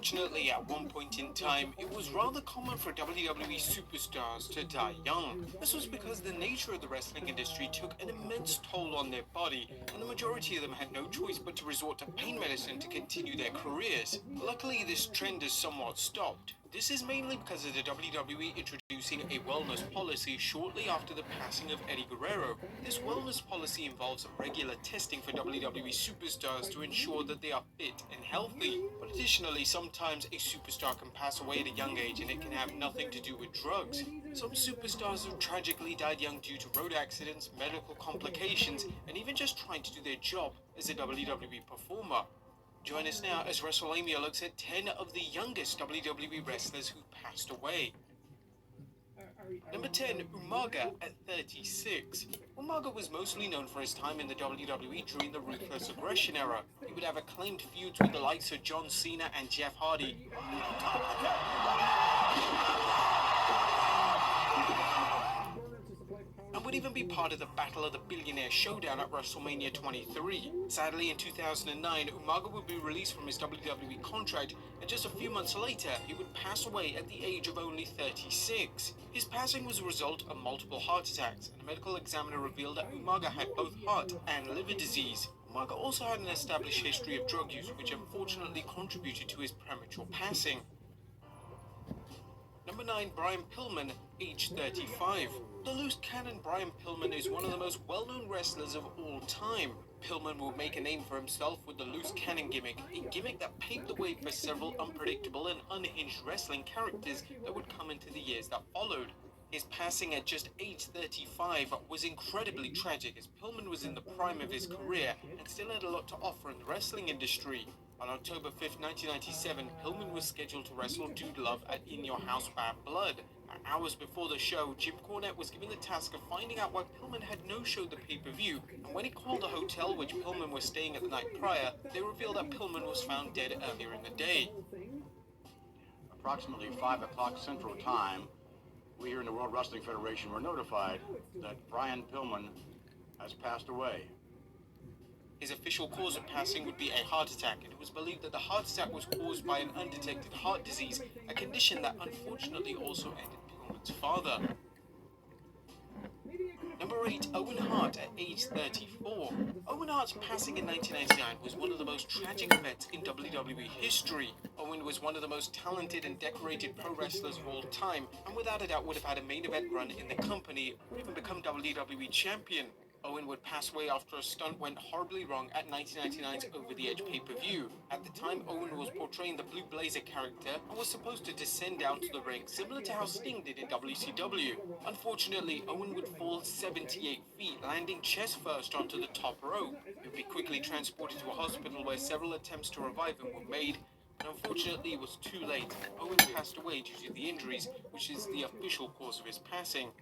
Unfortunately, at one point in time, it was rather common for WWE superstars to die young. This was because the nature of the wrestling industry took an immense toll on their body, and the majority of them had no choice but to resort to pain medicine to continue their careers. Luckily, this trend has somewhat stopped. This is mainly because of the WWE introducing a wellness policy shortly after the passing of Eddie Guerrero. This wellness policy involves regular testing for WWE superstars to ensure that they are fit and healthy. But additionally, sometimes a superstar can pass away at a young age and it can have nothing to do with drugs. Some superstars have tragically died young due to road accidents, medical complications, and even just trying to do their job as a WWE performer. Join us now as WrestleMania looks at 10 of the youngest WWE wrestlers who passed away. Number 10, Umaga at 36. Umaga was mostly known for his time in the WWE during the Ruthless Aggression era. He would have acclaimed feuds with the likes of John Cena and Jeff Hardy, and would even be part of the Battle of the Billionaire Showdown at WrestleMania 23. Sadly, in 2009, Umaga would be released from his WWE contract, and just a few months later, he would pass away at the age of only 36. His passing was a result of multiple heart attacks, and a medical examiner revealed that Umaga had both heart and liver disease. Umaga also had an established history of drug use, which unfortunately contributed to his premature passing. Number 9, Brian Pillman, age 35. The loose cannon Brian Pillman is one of the most well-known wrestlers of all time. Pillman would make a name for himself with the loose cannon gimmick, a gimmick that paved the way for several unpredictable and unhinged wrestling characters that would come into the years that followed. His passing at just age 35 was incredibly tragic, as Pillman was in the prime of his career and still had a lot to offer in the wrestling industry. On October 5, 1997, Pillman was scheduled to wrestle Dude Love at In Your House Bad Blood. Hours before the show, Jim Cornette was given the task of finding out why Pillman had no-showed the pay-per-view, and when he called the hotel which Pillman was staying at the night prior, they revealed that Pillman was found dead earlier in the day. Approximately 5 o'clock Central Time, we here in the World Wrestling Federation were notified that Brian Pillman has passed away. His official cause of passing would be a heart attack, and it was believed that the heart attack was caused by an undetected heart disease, a condition that unfortunately also ended Pillman's father. Number 8, Owen Hart at age 34. Owen Hart's passing in 1999 was one of the most tragic events in WWE history. Owen was one of the most talented and decorated pro wrestlers of all time, and without a doubt would have had a main event run in the company, or even become WWE champion. Owen would pass away after a stunt went horribly wrong at 1999's Over the Edge pay-per-view. At the time, Owen was portraying the Blue Blazer character and was supposed to descend down to the ring, similar to how Sting did in WCW. Unfortunately, Owen would fall 78 feet, landing chest first onto the top rope. He would be quickly transported to a hospital where several attempts to revive him were made, and unfortunately it was too late. Owen passed away due to the injuries, which is the official cause of his passing.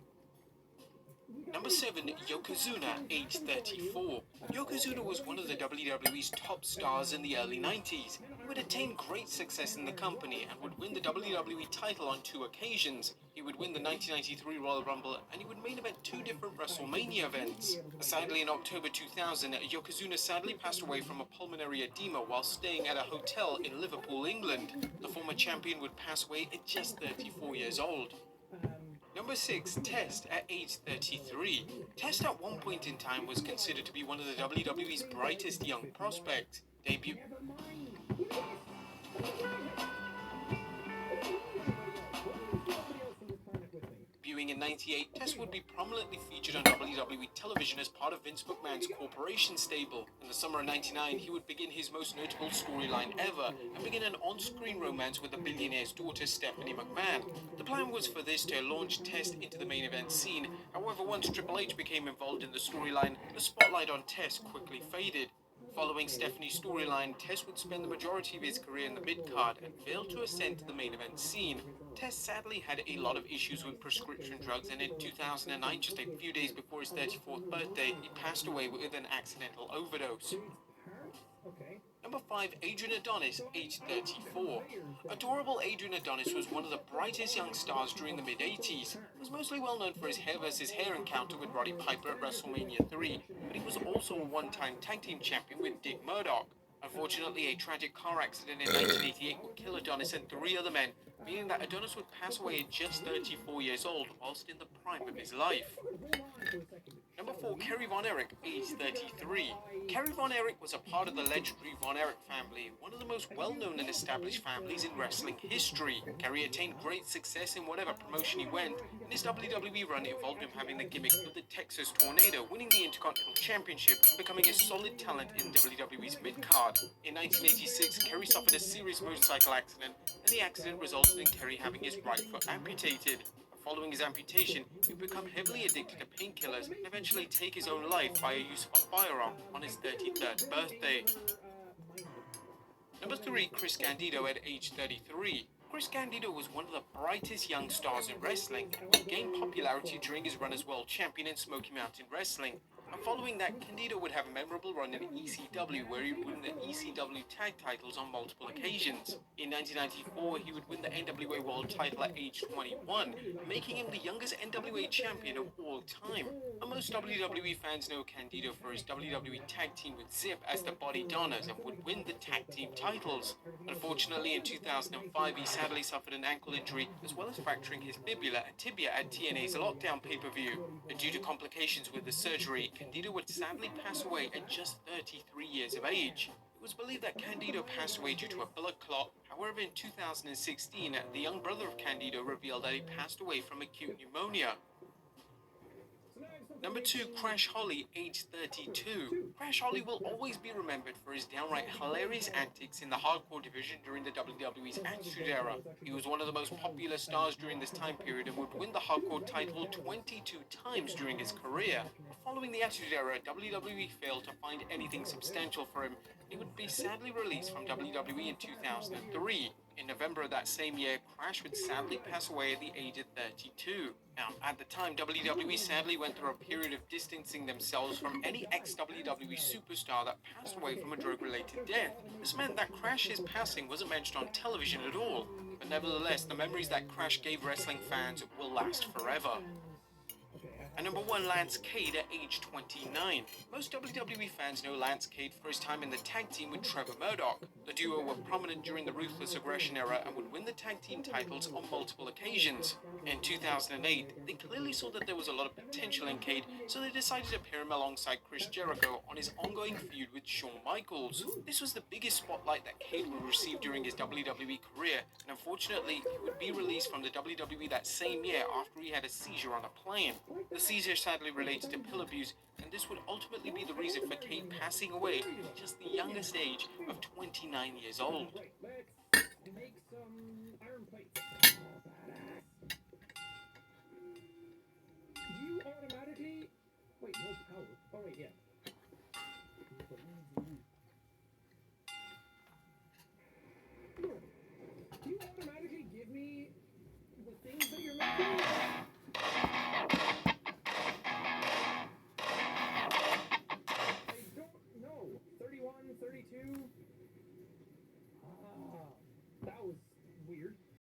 Number 7, Yokozuna, age 34. Yokozuna was one of the WWE's top stars in the early 90s. He would attain great success in the company and would win the WWE title on 2 occasions. He would win the 1993 Royal Rumble, and he would main event 2 different WrestleMania events. Sadly, in October 2000, Yokozuna sadly passed away from a pulmonary edema while staying at a hotel in Liverpool, England. The former champion would pass away at just 34 years old. Number 6, Test at age 33. Test at one point in time was considered to be one of the WWE's brightest young prospects. Debuting in 98, Test would be prominently featured on WWE television as part of Vince McMahon's corporation stable. In the summer of 99, he would begin his most notable storyline ever and begin an on-screen romance with the billionaire's daughter, Stephanie McMahon. The plan was for this to launch Test into the main event scene. However, once Triple H became involved in the storyline, the spotlight on Test quickly faded. Following Stephanie's storyline, Test would spend the majority of his career in the mid-card and failed to ascend to the main event scene. Test sadly had a lot of issues with prescription drugs, and in 2009, just a few days before his 34th birthday, he passed away with an accidental overdose. Number 5, Adrian Adonis, age 34. Adorable Adrian Adonis was one of the brightest young stars during the mid-80s. He was mostly well known for his hair versus hair encounter with Roddy Piper at WrestleMania 3, but he was also a one-time tag team champion with Dick Murdoch. Unfortunately, a tragic car accident in 1988 would kill Adonis and 3 other men, meaning that Adonis would pass away at just 34 years old, whilst in the prime of his life. Number 4, Kerry Von Erich, age 33. Kerry Von Erich was a part of the legendary Von Erich family, one of the most well-known and established families in wrestling history. Kerry attained great success in whatever promotion he went, and his WWE run involved him having the gimmick of the Texas Tornado, winning the Intercontinental Championship and becoming a solid talent in WWE's mid-card. In 1986, Kerry suffered a serious motorcycle accident, and the accident resulted in Kerry having his right foot amputated. Following his amputation, he would become heavily addicted to painkillers and eventually take his own life via use of a firearm on his 33rd birthday. Number 3, Chris Candido at age 33. Chris Candido was one of the brightest young stars in wrestling and would gain popularity during his run as world champion in Smoky Mountain Wrestling. And following that, Candido would have a memorable run in ECW where he would win the ECW tag titles on multiple occasions. In 1994, he would win the NWA World title at age 21, making him the youngest NWA champion of all time. And most WWE fans know Candido for his WWE tag team with Zip as the Body Donners and would win the tag team titles. Unfortunately, in 2005, he sadly suffered an ankle injury as well as fracturing his fibula and tibia at TNA's Lockdown pay-per-view. And due to complications with the surgery, Candido would sadly pass away at just 33 years of age. It was believed that Candido passed away due to a blood clot. However, in 2016, the young brother of Candido revealed that he passed away from acute pneumonia. Number 2, Crash Holly, age 32. Crash Holly will always be remembered for his downright hilarious antics in the hardcore division during the WWE's Attitude Era. He was one of the most popular stars during this time period and would win the hardcore title 22 times during his career. Following the Attitude Era, WWE failed to find anything substantial for him. He would be sadly released from WWE in 2003. In November of that same year, Crash would sadly pass away at the age of 32. Now, at the time, WWE sadly went through a period of distancing themselves from any ex-WWE superstar that passed away from a drug-related death. This meant that Crash's passing wasn't mentioned on television at all. But nevertheless, the memories that Crash gave wrestling fans will last forever. And number 1, Lance Cade at age 29. Most WWE fans know Lance Cade for his time in the tag team with Trevor Murdoch. The duo were prominent during the Ruthless Aggression era and would win the tag team titles on multiple occasions. In 2008, they clearly saw that there was a lot of potential in Cade, so they decided to pair him alongside Chris Jericho on his ongoing feud with Shawn Michaels. This was the biggest spotlight that Cade would receive during his WWE career, and unfortunately, he would be released from the WWE that same year after he had a seizure on a plane. The seizure sadly related to pill abuse, and this would ultimately be the reason for Cade passing away at just the youngest age of 29 years old. Let's make some iron plates. Do you automatically... Wait, no power. Oh, wait, yeah. Do you automatically give me the things that you're making? I don't know. 31, 32...